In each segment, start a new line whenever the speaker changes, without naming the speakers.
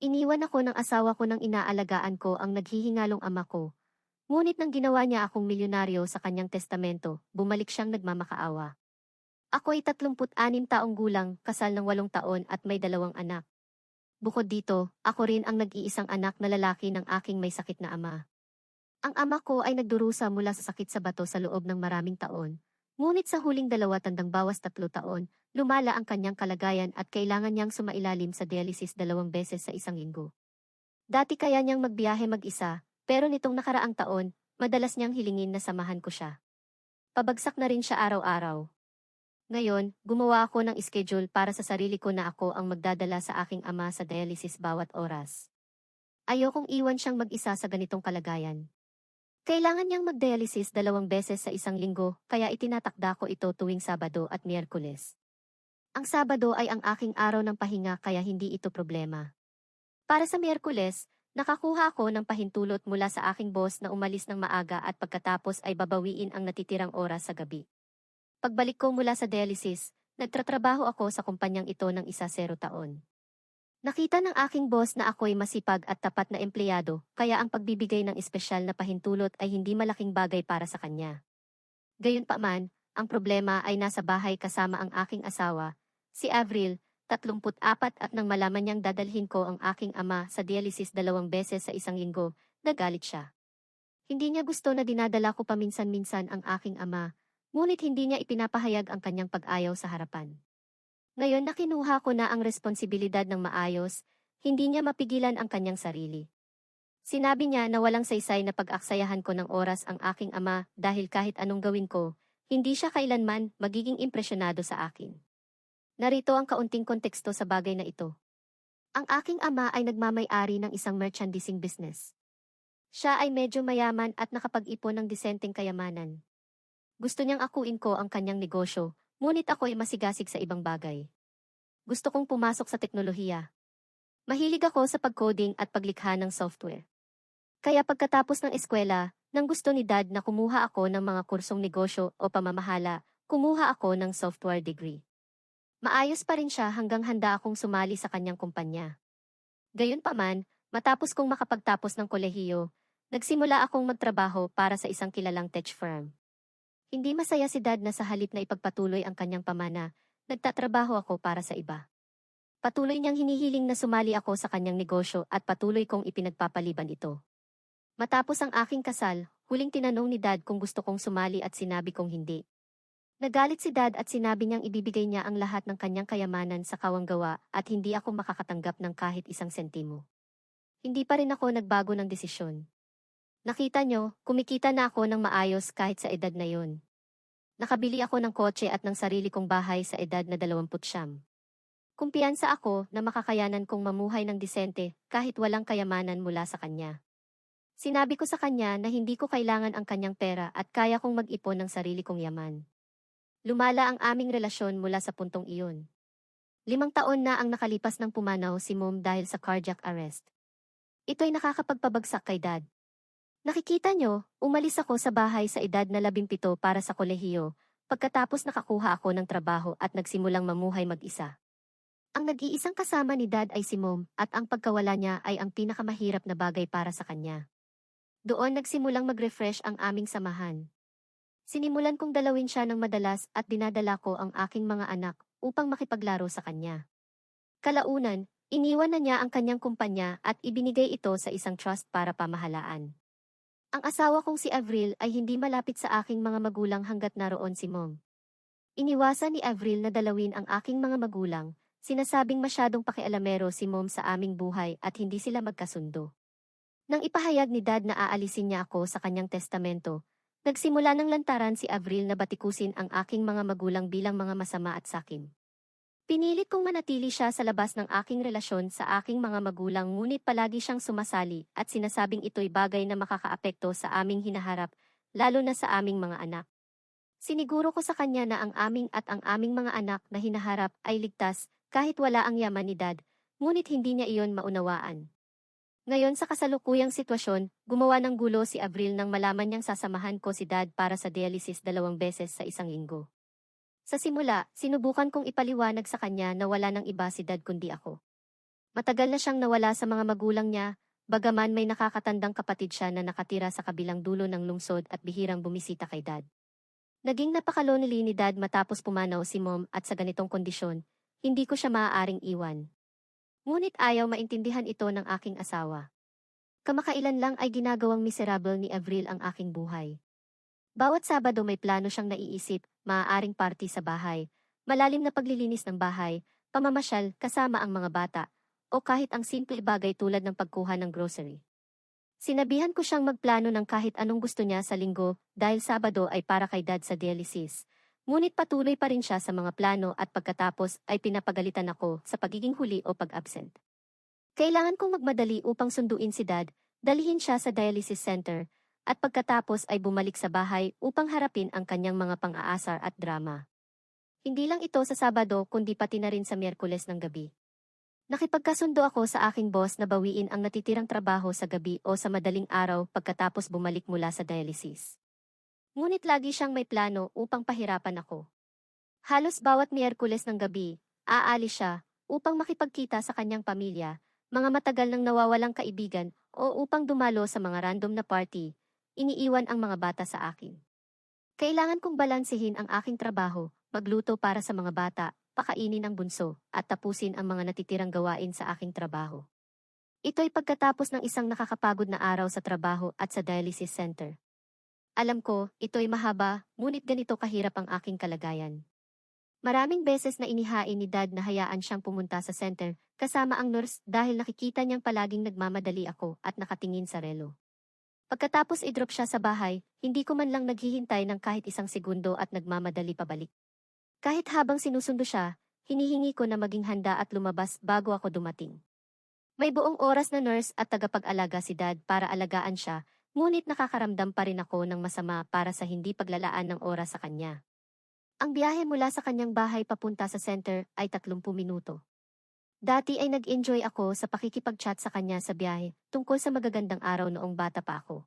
Iniwan ako ng asawa ko ng inaalagaan ko ang naghihingalong ama ko. Ngunit nang ginawa niya akong milyonaryo sa kanyang testamento, bumalik siyang nagmamakaawa. Ako ay 36 taong gulang, kasal ng 8 taon at may 2 anak. Bukod dito, ako rin ang nag-iisang anak na lalaki ng aking may sakit na ama. Ang ama ko ay nagdurusa mula sa sakit sa bato sa loob ng maraming taon. Ngunit sa huling 2 bawas 3 taon, lumala ang kanyang kalagayan at kailangan niyang sumailalim sa dialysis 2 beses sa isang linggo. Dati kaya niyang magbiyahe mag-isa, pero nitong nakaraang taon, madalas niyang hilingin na samahan ko siya. Pabagsak na rin siya araw-araw. Ngayon, gumawa ako ng schedule para sa sarili ko na ako ang magdadala sa aking ama sa dialysis bawat oras. Ayokong iwan siyang mag-isa sa ganitong kalagayan. Kailangan niyang mag-dialysis 2 beses sa isang linggo, kaya itinatakda ko ito tuwing Sabado at Miyerkules. Ang Sabado ay ang aking araw ng pahinga kaya hindi ito problema. Para sa Miyerkules, nakakuha ako ng pahintulot mula sa aking boss na umalis ng maaga at pagkatapos ay babawiin ang natitirang oras sa gabi. Pagbalik ko mula sa dialysis, nagtatrabaho ako sa kumpanyang ito ng 10 taon. Nakita ng aking boss na ako'y masipag at tapat na empleyado, kaya ang pagbibigay ng espesyal na pahintulot ay hindi malaking bagay para sa kanya. Gayunpaman, ang problema ay nasa bahay kasama ang aking asawa, si Avril, 34 at nang malaman niyang dadalhin ko ang aking ama sa dialysis 2 beses sa isang linggo, nagalit siya. Hindi niya gusto na dinadala ko paminsan-minsan ang aking ama, ngunit hindi niya ipinapahayag ang kanyang pag-ayaw sa harapan. Ngayon na kinuha ko na ang responsibilidad ng maayos, hindi niya mapigilan ang kanyang sarili. Sinabi niya na walang saysay na pag-aksayahan ko ng oras ang aking ama dahil kahit anong gawin ko, hindi siya kailanman magiging impresyonado sa akin. Narito ang kaunting konteksto sa bagay na ito. Ang aking ama ay nagmamay-ari ng isang merchandising business. Siya ay medyo mayaman at nakapag-ipon ng disenteng kayamanan. Gusto niyang akuin ko ang kanyang negosyo, ngunit ako ay masigasig sa ibang bagay. Gusto kong pumasok sa teknolohiya. Mahilig ako sa pag-coding at paglikha ng software. Kaya pagkatapos ng eskwela, nang gusto ni Dad na kumuha ako ng mga kursong negosyo o pamamahala, kumuha ako ng software degree. Maayos pa rin siya hanggang handa akong sumali sa kanyang kumpanya. Gayunpaman, matapos kong makapagtapos ng kolehiyo, nagsimula akong magtrabaho para sa isang kilalang tech firm. Hindi masaya si Dad na sa halip na ipagpatuloy ang kanyang pamana, nagtatrabaho ako para sa iba. Patuloy niyang hinihiling na sumali ako sa kanyang negosyo at patuloy kong ipinagpapaliban ito. Matapos ang aking kasal, huling tinanong ni Dad kung gusto kong sumali at sinabi kong hindi. Nagalit si Dad at sinabi niyang ibibigay niya ang lahat ng kanyang kayamanan sa kawanggawa at hindi ako makakatanggap ng kahit isang sentimo. Hindi pa rin ako nagbago ng desisyon. Nakita niyo, kumikita na ako ng maayos kahit sa edad na yon. Nakabili ako ng kotse at ng sarili kong bahay sa edad na 29. Kumpiyansa ako na makakayanan kong mamuhay ng disente kahit walang kayamanan mula sa kanya. Sinabi ko sa kanya na hindi ko kailangan ang kanyang pera at kaya kong mag-ipon ng sarili kong yaman. Lumala ang aming relasyon mula sa puntong iyon. 5 taon na ang nakalipas ng pumanaw si Mom dahil sa cardiac arrest. Ito'y nakakapagpabagsak kay Dad. Nakikita nyo, umalis ako sa bahay sa edad na 17 para sa kolehiyo, pagkatapos nakakuha ako ng trabaho at nagsimulang mamuhay mag-isa. Ang nag-iisang kasama ni Dad ay si Mom at ang pagkawala niya ay ang pinakamahirap na bagay para sa kanya. Doon nagsimulang mag-refresh ang aming samahan. Sinimulan kong dalawin siya ng madalas at dinadala ko ang aking mga anak upang makipaglaro sa kanya. Kalaunan, iniwan na niya ang kanyang kumpanya at ibinigay ito sa isang trust para pamahalaan. Ang asawa kong si Avril ay hindi malapit sa aking mga magulang hanggat naroon si Mom. Iniwasan ni Avril na dalawin ang aking mga magulang, sinasabing masyadong pakialamero si Mom sa aming buhay at hindi sila magkasundo. Nang ipahayag ni Dad na aalisin niya ako sa kanyang testamento, nagsimula ng lantaran si Avril na batikusin ang aking mga magulang bilang mga masama at sakim. Pinilit kong manatili siya sa labas ng aking relasyon sa aking mga magulang ngunit palagi siyang sumasali at sinasabing ito'y bagay na makakaapekto sa aming hinaharap, lalo na sa aming mga anak. Siniguro ko sa kanya na ang aming mga anak na hinaharap ay ligtas kahit wala ang yaman ni Dad, ngunit hindi niya iyon maunawaan. Ngayon sa kasalukuyang sitwasyon, gumawa ng gulo si Avril nang malaman niyang sasamahan ko si Dad para sa dialysis 2 beses sa isang linggo. Sa simula, sinubukan kong ipaliwanag sa kanya na wala nang iba si Dad kundi ako. Matagal na siyang nawala sa mga magulang niya, bagaman may nakakatandang kapatid siya na nakatira sa kabilang dulo ng lungsod at bihirang bumisita kay Dad. Naging napaka-lonely ni Dad matapos pumanaw si Mom at sa ganitong kondisyon, hindi ko siya maaaring iwan. Ngunit ayaw maintindihan ito ng aking asawa. Kamakailan lang ay ginagawang miserable ni Avril ang aking buhay. Bawat Sabado may plano siyang naiisip, maaaring party sa bahay, malalim na paglilinis ng bahay, pamamasyal kasama ang mga bata, o kahit ang simple bagay tulad ng pagkuha ng grocery. Sinabihan ko siyang magplano ng kahit anong gusto niya sa linggo dahil Sabado ay para kay Dad sa dialysis. Ngunit patuloy pa rin siya sa mga plano at pagkatapos ay pinapagalitan ako sa pagiging huli o pag-absent. Kailangan kong magmadali upang sunduin si Dad, dalhin siya sa dialysis center, at pagkatapos ay bumalik sa bahay upang harapin ang kanyang mga pang-aasar at drama. Hindi lang ito sa Sabado kundi pati na rin sa Miyerkules ng gabi. Nakipagkasundo ako sa aking boss na bawiin ang natitirang trabaho sa gabi o sa madaling araw pagkatapos bumalik mula sa dialysis. Ngunit lagi siyang may plano upang pahirapan ako. Halos bawat Miyerkules ng gabi, aalis siya upang makipagkita sa kanyang pamilya, mga matagal nang nawawalang kaibigan o upang dumalo sa mga random na party, iniiwan ang mga bata sa akin. Kailangan kong balansehin ang aking trabaho, magluto para sa mga bata, pakainin ang bunso, at tapusin ang mga natitirang gawain sa aking trabaho. Ito'y pagkatapos ng isang nakakapagod na araw sa trabaho at sa dialysis center. Alam ko, ito'y mahaba, ngunit ganito kahirap ang aking kalagayan. Maraming beses na inihain ni Dad na hayaan siyang pumunta sa center, kasama ang nurse dahil nakikita niyang palaging nagmamadali ako at nakatingin sa relo. Pagkatapos i-drop siya sa bahay, hindi ko man lang naghihintay ng kahit isang segundo at nagmamadali pabalik. Kahit habang sinusundo siya, hinihingi ko na maging handa at lumabas bago ako dumating. May buong oras na nurse at tagapag-alaga si Dad para alagaan siya, ngunit nakakaramdam pa rin ako ng masama para sa hindi paglalaan ng oras sa kanya. Ang biyahe mula sa kanyang bahay papunta sa center ay 30 minuto. Dati ay nag-enjoy ako sa pakikipag-chat sa kanya sa biyahe tungkol sa magagandang araw noong bata pa ako.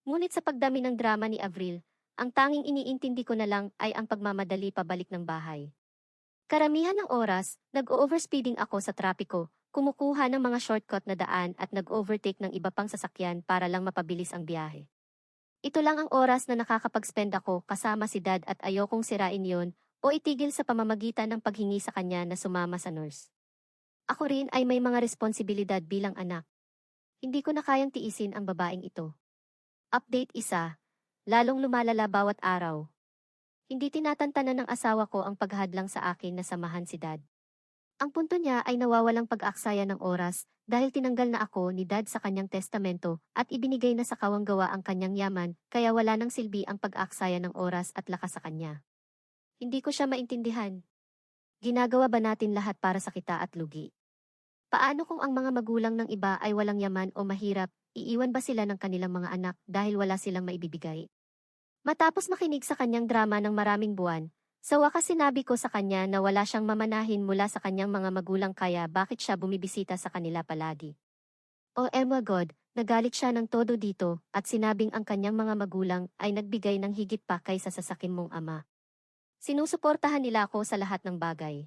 Ngunit sa pagdami ng drama ni Avril, ang tanging iniintindi ko na lang ay ang pagmamadali pabalik ng bahay. Karamihan ng oras, nag-overspeeding ako sa trapiko, kumukuha ng mga shortcut na daan at nag-overtake ng iba pang sasakyan para lang mapabilis ang biyahe. Ito lang ang oras na nakakapag-spend ako kasama si Dad at ayokong sirain yon o itigil sa pamamagitan ng paghingi sa kanya na sumama sa nurse. Ako rin ay may mga responsibilidad bilang anak. Hindi ko na kayang tiisin ang babaeng ito. Update 1. Lalong lumalala bawat araw. Hindi tinatantanan ng asawa ko ang paghadlang sa akin na samahan si Dad. Ang punto niya ay nawawalang pag-aksaya ng oras dahil tinanggal na ako ni Dad sa kanyang testamento at ibinigay na sa kawanggawa ang kanyang yaman kaya wala nang silbi ang pag-aksaya ng oras at lakas sa kanya. Hindi ko siya maintindihan. Ginagawa ba natin lahat para sa kita at lugi? Paano kung ang mga magulang ng iba ay walang yaman o mahirap, iiwan ba sila ng kanilang mga anak dahil wala silang maibibigay? Matapos makinig sa kanyang drama ng maraming buwan, sa wakas sinabi ko sa kanya na wala siyang mamanahin mula sa kanyang mga magulang kaya bakit siya bumibisita sa kanila palagi. Oh my God, nagalit siya ng todo dito at sinabing ang kanyang mga magulang ay nagbigay ng higit pa kaysa sa sakim mong ama. Sinusuportahan nila ako sa lahat ng bagay.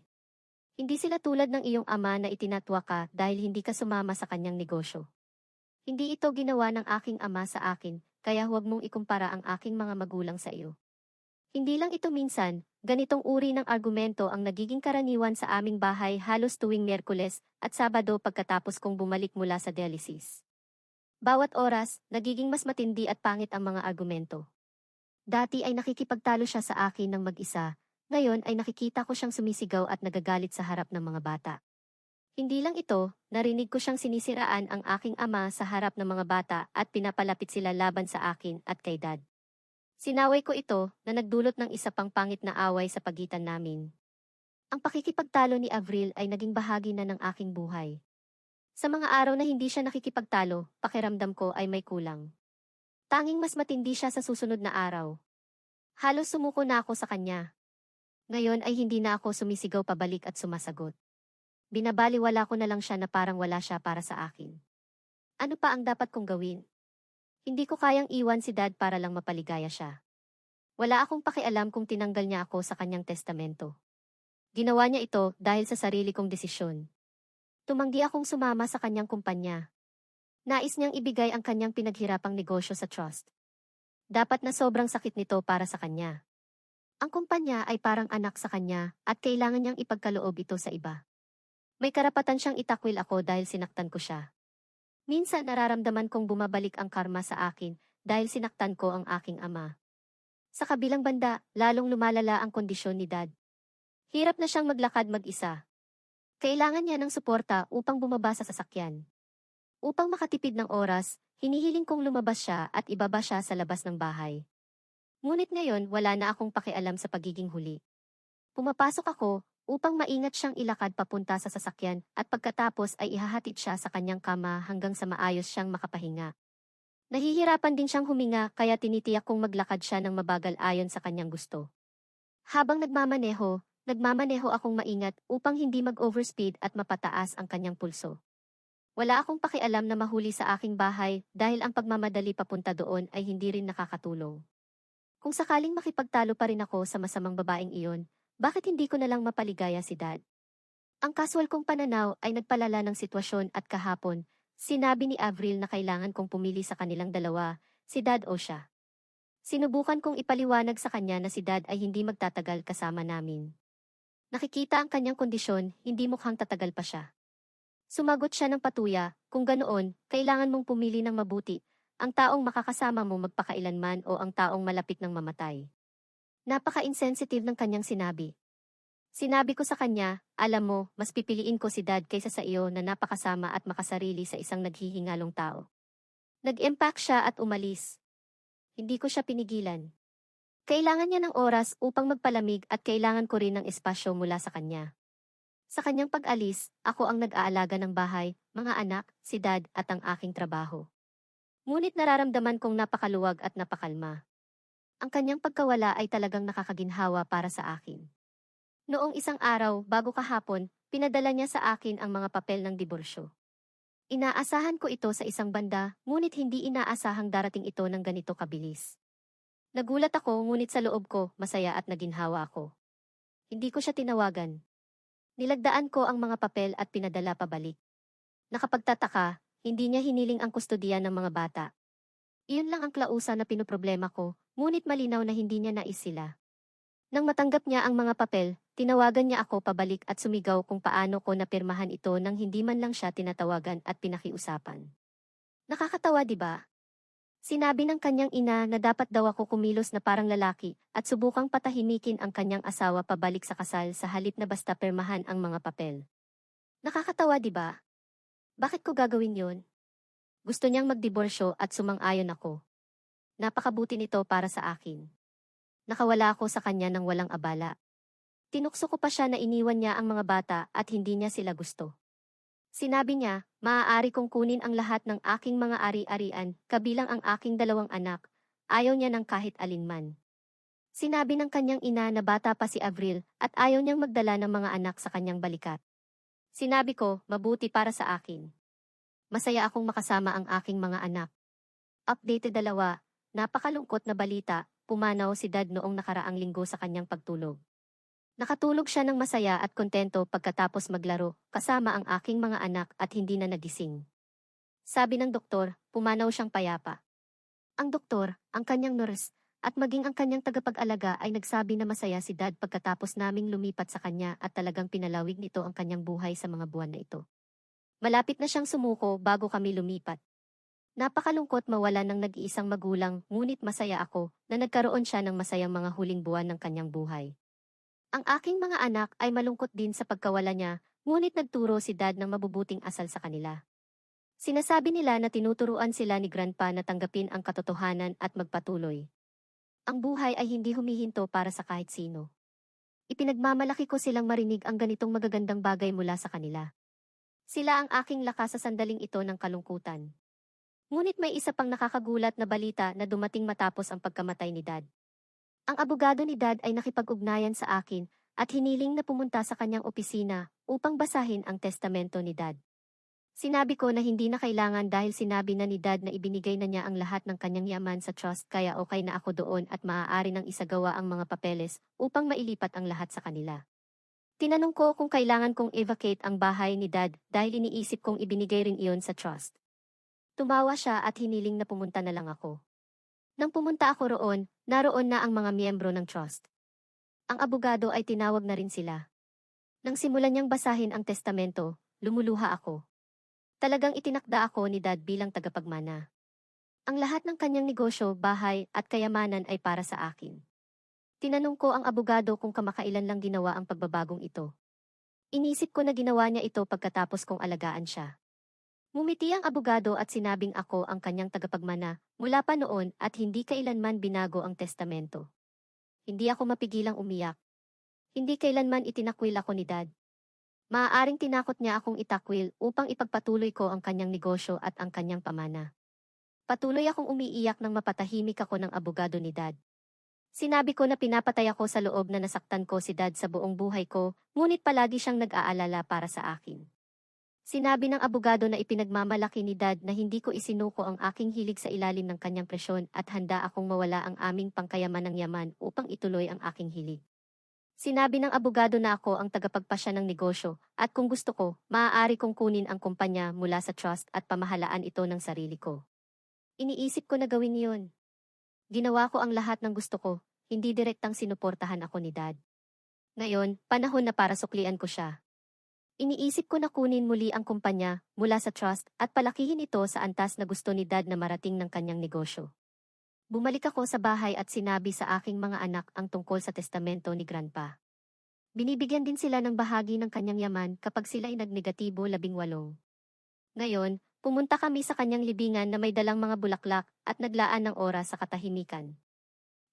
Hindi sila tulad ng iyong ama na itinatwa ka dahil hindi ka sumama sa kanyang negosyo. Hindi ito ginawa ng aking ama sa akin, kaya huwag mong ikumpara ang aking mga magulang sa iyo. Hindi lang ito minsan, ganitong uri ng argumento ang nagiging karaniwan sa aming bahay halos tuwing Miyerkules at Sabado pagkatapos kong bumalik mula sa dialysis. Bawat oras, nagiging mas matindi at pangit ang mga argumento. Dati ay nakikipagtalo siya sa akin ng mag-isa, ngayon ay nakikita ko siyang sumisigaw at nagagalit sa harap ng mga bata. Hindi lang ito, narinig ko siyang sinisiraan ang aking ama sa harap ng mga bata at pinapalapit sila laban sa akin at kay Dad. Sinaway ko ito na nagdulot ng isa pang pangit na away sa pagitan namin. Ang pakikipagtalo ni Avril ay naging bahagi na ng aking buhay. Sa mga araw na hindi siya nakikipagtalo, pakiramdam ko ay may kulang. Tanging mas matindi siya sa susunod na araw. Halos sumuko na ako sa kanya. Ngayon ay hindi na ako sumisigaw pabalik at sumasagot. Binabaliwala ko na lang siya na parang wala siya para sa akin. Ano pa ang dapat kong gawin? Hindi ko kayang iwan si Dad para lang mapaligaya siya. Wala akong pakialam kung tinanggal niya ako sa kanyang testamento. Ginawa niya ito dahil sa sarili kong desisyon. Tumanggi akong sumama sa kanyang kumpanya. Nais niyang ibigay ang kanyang pinaghirapang negosyo sa trust. Dapat na sobrang sakit nito para sa kanya. Ang kumpanya ay parang anak sa kanya at kailangan niyang ipagkaloob ito sa iba. May karapatan siyang itakwil ako dahil sinaktan ko siya. Minsan nararamdaman kong bumabalik ang karma sa akin dahil sinaktan ko ang aking ama. Sa kabilang banda, lalong lumalala ang kondisyon ni Dad. Hirap na siyang maglakad mag-isa. Kailangan niya ng suporta upang bumaba sa sasakyan. Upang makatipid ng oras, hinihiling kong lumabas siya at ibaba siya sa labas ng bahay. Ngunit ngayon wala na akong pakialam sa pagiging huli. Pumapasok ako upang maingat siyang ilakad papunta sa sasakyan at pagkatapos ay ihahatid siya sa kanyang kama hanggang sa maayos siyang makapahinga. Nahihirapan din siyang huminga kaya tinitiyak kong maglakad siya ng mabagal ayon sa kanyang gusto. Habang nagmamaneho akong maingat upang hindi mag-overspeed at mapataas ang kanyang pulso. Wala akong pakialam na mahuli sa aking bahay dahil ang pagmamadali papunta doon ay hindi rin nakakatulong. Kung sakaling makipagtalo pa rin ako sa masamang babaeng iyon, bakit hindi ko na lang mapaligaya si Dad? Ang casual kong pananaw ay nagpalala ng sitwasyon at kahapon, sinabi ni Avril na kailangan kong pumili sa kanilang dalawa, si Dad o siya. Sinubukan kong ipaliwanag sa kanya na si Dad ay hindi magtatagal kasama namin. Nakikita ang kanyang kondisyon, hindi mukhang tatagal pa siya. Sumagot siya ng patuya, kung ganoon, kailangan mong pumili ng mabuti, ang taong makakasama mo magpakailanman o ang taong malapit ng mamatay. Napaka-insensitive ng kanyang sinabi. Sinabi ko sa kanya, alam mo, mas pipiliin ko si Dad kaysa sa iyo na napakasama at makasarili sa isang naghihingalong tao. Nag-impact siya at umalis. Hindi ko siya pinigilan. Kailangan niya ng oras upang magpalamig at kailangan ko rin ng espasyo mula sa kanya. Sa kanyang pag-alis, ako ang nag-aalaga ng bahay, mga anak, si Dad at ang aking trabaho. Ngunit nararamdaman kong napakaluwag at napakalma. Ang kanyang pagkawala ay talagang nakakaginhawa para sa akin. Noong isang araw, bago kahapon, pinadala niya sa akin ang mga papel ng diborsyo. Inaasahan ko ito sa isang banda, ngunit hindi inaasahang darating ito ng ganito kabilis. Nagulat ako ngunit sa loob ko, masaya at naginhawa ako. Hindi ko siya tinawagan. Nilagdaan ko ang mga papel at pinadala pabalik. Nakapagtataka, hindi niya hiniling ang kustodiya ng mga bata. Iyon lang ang klausa na pinoproblema ko, ngunit malinaw na hindi niya nais sila. Nang matanggap niya ang mga papel, tinawagan niya ako pabalik at sumigaw kung paano ko napirmahan ito nang hindi man lang siya tinatawagan at pinakiusapan. Nakakatawa, di ba? Sinabi ng kanyang ina na dapat daw ako kumilos na parang lalaki at subukang patahimikin ang kanyang asawa pabalik sa kasal sa halip na basta permahan ang mga papel. Nakakatawa, di ba? Bakit ko gagawin yon? Gusto niyang magdiborsyo at sumang-ayon ako. Napakabuti nito para sa akin. Nakawala ako sa kanya ng walang abala. Tinukso ko pa siya na iniwan niya ang mga bata at hindi niya sila gusto. Sinabi niya, maaari kong kunin ang lahat ng aking mga ari-arian, kabilang ang aking 2 anak. Ayaw niya ng kahit alinman. Sinabi ng kanyang ina na bata pa si Avril at ayaw niyang magdala ng mga anak sa kanyang balikat. Sinabi ko, mabuti para sa akin. Masaya akong makasama ang aking mga anak. Updated 2, napakalungkot na balita, pumanaw si Dad noong nakaraang linggo sa kanyang pagtulog. Nakatulog siya ng masaya at kontento pagkatapos maglaro, kasama ang aking mga anak at hindi na nagising. Sabi ng doktor, pumanaw siyang payapa. Ang doktor, ang kanyang nurse, at maging ang kanyang tagapag-alaga ay nagsabi na masaya si Dad pagkatapos naming lumipat sa kanya at talagang pinalawig nito ang kanyang buhay sa mga buwan na ito. Malapit na siyang sumuko bago kami lumipat. Napakalungkot mawalan ng nag-iisang magulang, ngunit masaya ako na nagkaroon siya ng masayang mga huling buwan ng kanyang buhay. Ang aking mga anak ay malungkot din sa pagkawala niya, ngunit nagturo si Dad ng mabubuting asal sa kanila. Sinasabi nila na tinuturuan sila ni Grandpa na tanggapin ang katotohanan at magpatuloy. Ang buhay ay hindi humihinto para sa kahit sino. Ipinagmamalaki ko silang marinig ang ganitong magagandang bagay mula sa kanila. Sila ang aking lakas sa sandaling ito ng kalungkutan. Ngunit may isa pang nakakagulat na balita na dumating matapos ang pagkamatay ni Dad. Ang abogado ni Dad ay nakipag-ugnayan sa akin at hiniling na pumunta sa kanyang opisina upang basahin ang testamento ni Dad. Sinabi ko na hindi na kailangan dahil sinabi na ni Dad na ibinigay na niya ang lahat ng kanyang yaman sa trust kaya okay na ako doon at maaari nang isagawa ang mga papeles upang mailipat ang lahat sa kanila. Tinanong ko kung kailangan kong evacate ang bahay ni Dad dahil iniisip kong ibinigay rin iyon sa trust. Tumawa siya at hiniling na pumunta na lang ako. Nang pumunta ako roon, naroon na ang mga miyembro ng trust. Ang abogado ay tinawag na rin sila. Nang simulan niyang basahin ang testamento, lumuluha ako. Talagang itinakda ako ni Dad bilang tagapagmana. Ang lahat ng kanyang negosyo, bahay at kayamanan ay para sa akin. Tinanong ko ang abogado kung kamakailan lang ginawa ang pagbabagong ito. Inisip ko na ginawa niya ito pagkatapos kong alagaan siya. Ngumiti ang abogado at sinabing ako ang kanyang tagapagmana mula pa noon at hindi kailanman binago ang testamento. Hindi ako mapigilang umiyak. Hindi kailanman itinakwil ako ni Dad. Maaaring tinakot niya akong itakwil upang ipagpatuloy ko ang kanyang negosyo at ang kanyang pamana. Patuloy akong umiiyak nang mapatahimik ako ng abogado ni Dad. Sinabi ko na pinapatay ako sa loob na nasaktan ko si Dad sa buong buhay ko, ngunit palagi siyang nag-aalala para sa akin. Sinabi ng abogado na ipinagmamalaki ni Dad na hindi ko isinuko ang aking hilig sa ilalim ng kanyang presyon at handa akong mawala ang aming pangkayaman ng yaman upang ituloy ang aking hilig. Sinabi ng abogado na ako ang tagapagpasya ng negosyo at kung gusto ko, maaari kong kunin ang kumpanya mula sa trust at pamahalaan ito ng sarili ko. Iniisip ko na gawin iyon. Ginawa ko ang lahat ng gusto ko, hindi direktang sinuportahan ako ni Dad. Ngayon, panahon na para suklian ko siya. Iniisip ko na kunin muli ang kumpanya mula sa trust at palakihin ito sa antas na gusto ni Dad na marating ng kanyang negosyo. Bumalik ako sa bahay at sinabi sa aking mga anak ang tungkol sa testamento ni Grandpa. Binibigyan din sila ng bahagi ng kanyang yaman kapag sila ay nagnegatibo 18. Ngayon, pumunta kami sa kanyang libingan na may dalang mga bulaklak at naglaan ng oras sa katahimikan.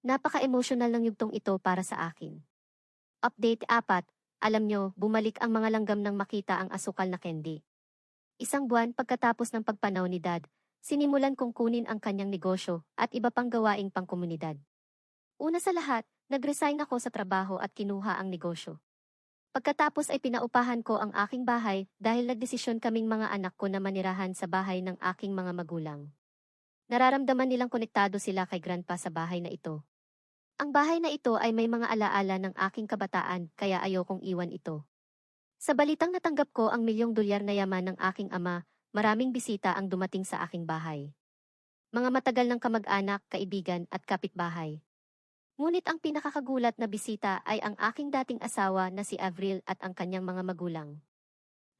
Napaka-emosyonal ng yugtong ito para sa akin. Update 4. Alam nyo, bumalik ang mga langgam nang makita ang asukal na candy. Isang buwan pagkatapos ng pagpanaw ni Dad, sinimulan kong kunin ang kanyang negosyo at iba pang gawaing pangkomunidad. Una sa lahat, nag-resign ako sa trabaho at kinuha ang negosyo. Pagkatapos ay pinaupahan ko ang aking bahay dahil nagdesisyon kaming mga anak ko na manirahan sa bahay ng aking mga magulang. Nararamdaman nilang konektado sila kay Grandpa sa bahay na ito. Ang bahay na ito ay may mga alaala ng aking kabataan kaya ayokong iwan ito. Sa balitang natanggap ko ang $1,000,000 na yaman ng aking ama, maraming bisita ang dumating sa aking bahay. Mga matagal ng kamag-anak, kaibigan at kapitbahay. Ngunit ang pinakakagulat na bisita ay ang aking dating asawa na si Avril at ang kanyang mga magulang.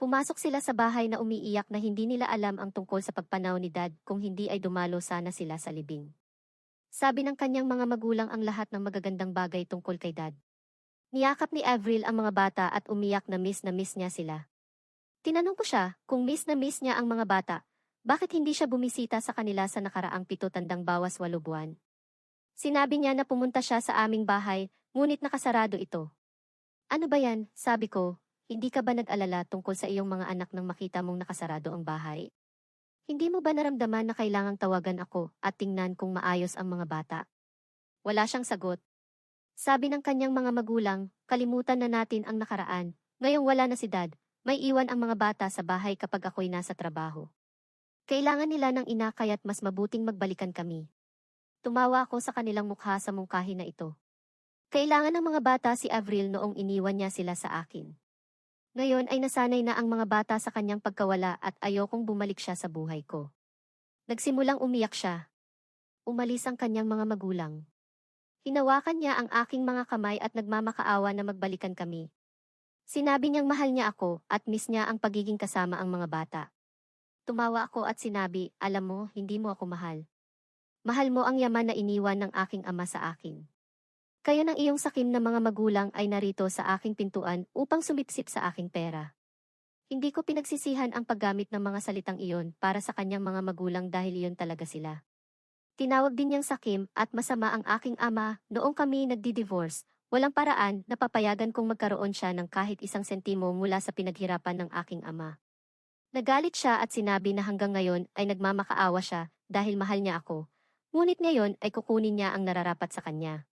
Pumasok sila sa bahay na umiiyak na hindi nila alam ang tungkol sa pagpanaw ni Dad kung hindi ay dumalo sana sila sa libing. Sabi ng kanyang mga magulang ang lahat ng magagandang bagay tungkol kay Dad. Niyakap ni Avril ang mga bata at umiyak na miss niya sila. Tinanong ko siya kung miss na miss niya ang mga bata, bakit hindi siya bumisita sa kanila sa nakaraang 7 bawas 8 buwan. Sinabi niya na pumunta siya sa aming bahay, ngunit nakasarado ito. Ano ba yan, sabi ko, hindi ka ba nag-alala tungkol sa iyong mga anak nang makita mong nakasarado ang bahay? Hindi mo ba naramdaman na kailangang tawagan ako at tingnan kung maayos ang mga bata? Wala siyang sagot. Sabi ng kanyang mga magulang, kalimutan na natin ang nakaraan, ngayong wala na si Dad, may iwan ang mga bata sa bahay kapag ako'y nasa trabaho. Kailangan nila ng ina kaya't mas mabuting magbalikan kami. Tumawa ako sa kanilang mukha sa mungkahi na ito. Kailangan ng mga bata si Avril noong iniwan niya sila sa akin. Ngayon ay nasanay na ang mga bata sa kanyang pagkawala at ayokong bumalik siya sa buhay ko. Nagsimulang umiyak siya. Umalis ang kanyang mga magulang. Hinawakan niya ang aking mga kamay at nagmamakaawa na magbalikan kami. Sinabi niyang mahal niya ako at miss niya ang pagiging kasama ang mga bata. Tumawa ako at sinabi, alam mo, hindi mo ako mahal. Mahal mo ang yaman na iniwan ng aking ama sa akin. Kaya ng iyong sakim na mga magulang ay narito sa aking pintuan upang sumipsip sa aking pera. Hindi ko pinagsisihan ang paggamit ng mga salitang iyon para sa kanyang mga magulang dahil iyon talaga sila. Tinawag din niyang sakim at masama ang aking ama noong kami nagdi-divorce. Walang paraan na papayagan kong magkaroon siya ng kahit isang sentimo mula sa pinaghirapan ng aking ama. Nagalit siya at sinabi na hanggang ngayon ay nagmamakaawa siya dahil mahal niya ako. Ngunit ngayon ay kukunin niya ang nararapat sa kanya.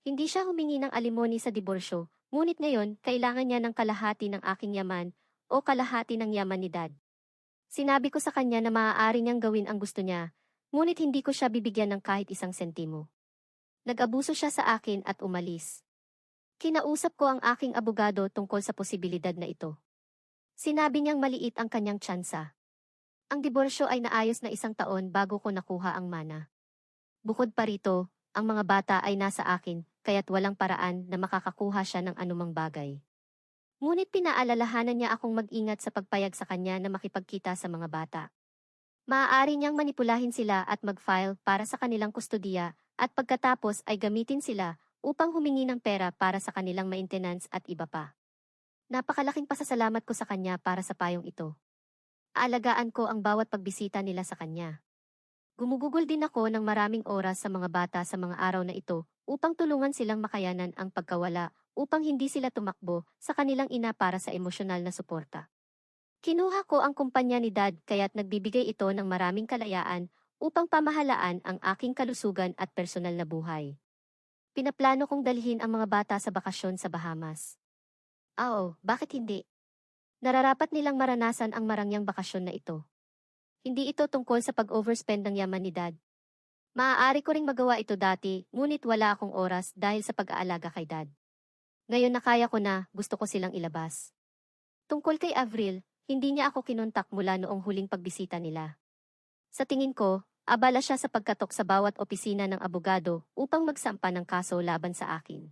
Hindi siya humingi ng alimony sa diborsyo, ngunit ngayon kailangan niya ng kalahati ng aking yaman o kalahati ng yaman ni Dad. Sinabi ko sa kanya na maaari niyang gawin ang gusto niya, ngunit hindi ko siya bibigyan ng kahit isang sentimo. Nag-abuso siya sa akin at umalis. Kinausap ko ang aking abogado tungkol sa posibilidad na ito. Sinabi niyang maliit ang kanyang tsansa. Ang diborsyo ay naayos na 1 taon bago ko nakuha ang mana. Bukod pa rito, ang mga bata ay nasa akin, kaya't walang paraan na makakakuha siya ng anumang bagay. Ngunit pinaalalahanan niya akong mag-ingat sa pagpayag sa kanya na makipagkita sa mga bata. Maaari niyang manipulahin sila at mag-file para sa kanilang kustodiya at pagkatapos ay gamitin sila upang humingi ng pera para sa kanilang maintenance at iba pa. Napakalaking pasasalamat ko sa kanya para sa payong ito. Aalagaan ko ang bawat pagbisita nila sa kanya. Gumugugol din ako ng maraming oras sa mga bata sa mga araw na ito upang tulungan silang makayanan ang pagkawala upang hindi sila tumakbo sa kanilang ina para sa emosyonal na suporta. Kinuha ko ang kumpanya ni Dad kaya't nagbibigay ito ng maraming kalayaan upang pamahalaan ang aking kalusugan at personal na buhay. Pinaplano kong dalhin ang mga bata sa bakasyon sa Bahamas. Oo, bakit hindi? Nararapat nilang maranasan ang marangyang bakasyon na ito. Hindi ito tungkol sa pag-overspend ng yaman ni Dad. Maaari ko ring magawa ito dati, ngunit wala akong oras dahil sa pag-aalaga kay Dad. Ngayon na kaya ko na, gusto ko silang ilabas. Tungkol kay Avril, hindi niya ako kinontak mula noong huling pagbisita nila. Sa tingin ko, abala siya sa pagkatok sa bawat opisina ng abogado upang magsampa ng kaso laban sa akin.